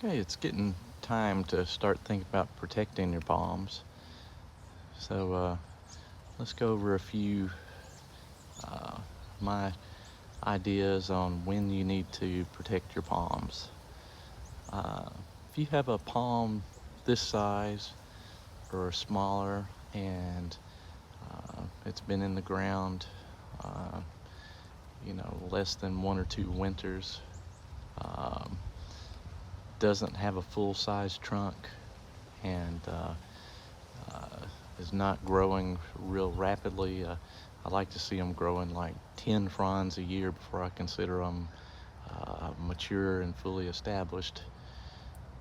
Okay, it's getting time to start thinking about protecting your palms. So let's go over a few uh, my ideas on when you need to protect your palms. Uh, if you have a palm this size or smaller and it's been in the ground, uh, less than 1 or 2 winters, um, doesn't have a full-size trunk, and uh, is not growing real rapidly. I like to see them growing like 10 fronds a year before I consider them mature and fully established.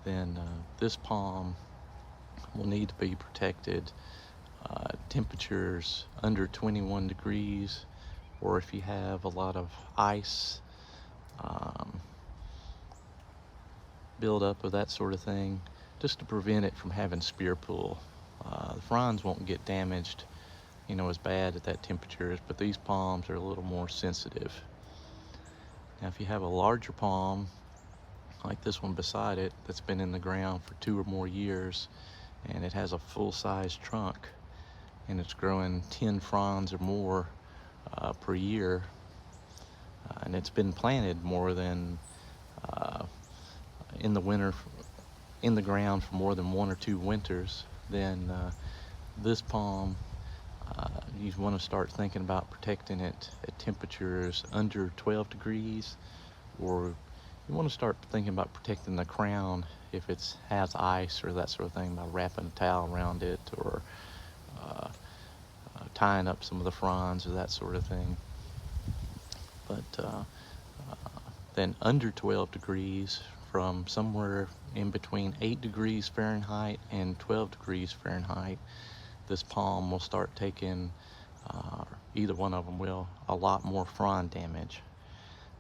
Then this palm will need to be protected. Temperatures under 21 degrees, or if you have a lot of ice, um, buildup of that sort of thing, just to prevent it from having spear pull. The fronds won't get damaged as bad at that temperature, but these palms are a little more sensitive. Now, if you have a larger palm, like this one beside it, that's been in the ground for 2 or more years, and it has a full-size trunk, and it's growing 10 fronds or more per year, and it's been planted more than uh, in the winter, in the ground for more than 1 or 2 winters, then this palm, you want to start thinking about protecting it at temperatures under 12 degrees, or you want to start thinking about protecting the crown if it has ice or that sort of thing by wrapping a towel around it, or uh, tying up some of the fronds or that sort of thing. But then under 12 degrees, from somewhere in between 8 degrees Fahrenheit and 12 degrees Fahrenheit, this palm will start taking, either one of them will, a lot more frond damage.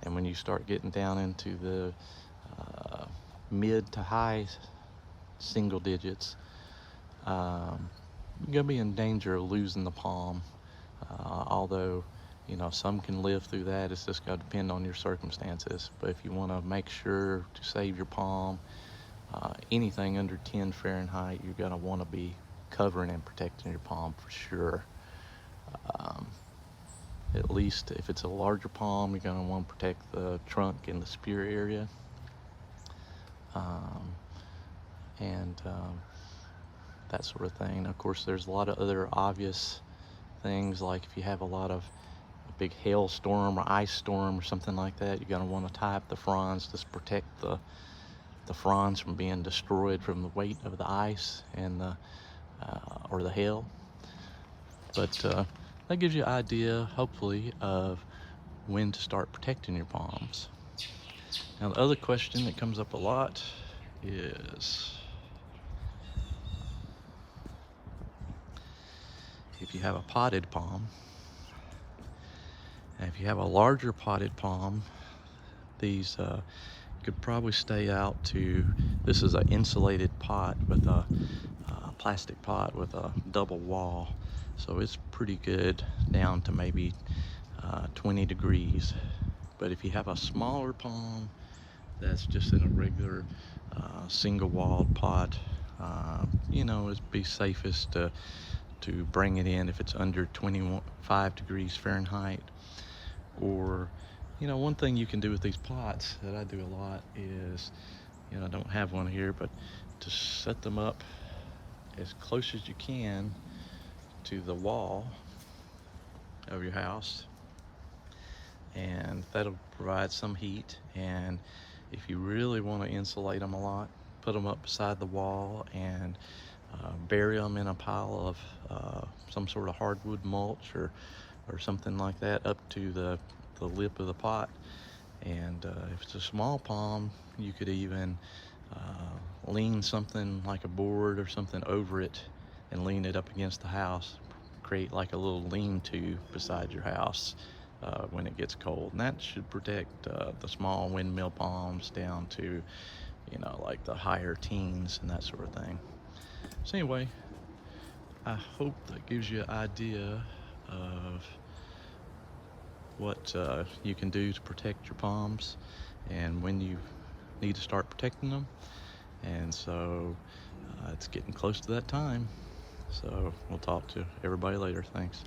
And when you start getting down into the mid to high single digits, you're going to be in danger of losing the palm. Although, some can live through that. It's just got to depend on your circumstances. But if you want to make sure to save your palm, anything under 10 Fahrenheit, you're going to want to be covering and protecting your palm for sure. Um, at least if it's a larger palm, you're going to want to protect the trunk and the spear area. Um, and that sort of thing. Of course, there's a lot of other obvious things, like if you have a big hailstorm or ice storm or something like that, you're going to want to tie up the fronds to protect the fronds from being destroyed from the weight of the ice and or the hail. But that gives you an idea, hopefully, of when to start protecting your palms. Now, the other question that comes up a lot is, if you have a potted palm, and if you have a larger potted palm, these could probably stay out to, this is an insulated pot with a plastic pot with a double wall, so it's pretty good down to maybe 20 degrees. But if you have a smaller palm that's just in a regular single walled pot, it'd be safest to bring it in if it's under 25 degrees Fahrenheit. Or, one thing you can do with these pots that I do a lot is, I don't have one here, but to set them up as close as you can to the wall of your house, and that'll provide some heat. And if you really want to insulate them a lot, put them up beside the wall and bury them in a pile of some sort of hardwood mulch or something like that up to the lip of the pot. And if it's a small palm, you could even lean something like a board or something over it and lean it up against the house, create like a little lean-to beside your house when it gets cold. And that should protect the small windmill palms down to, like the higher teens and that sort of thing. So anyway, I hope that gives you an idea of what you can do to protect your palms and when you need to start protecting them. And so it's getting close to that time. So we'll talk to everybody later. Thanks.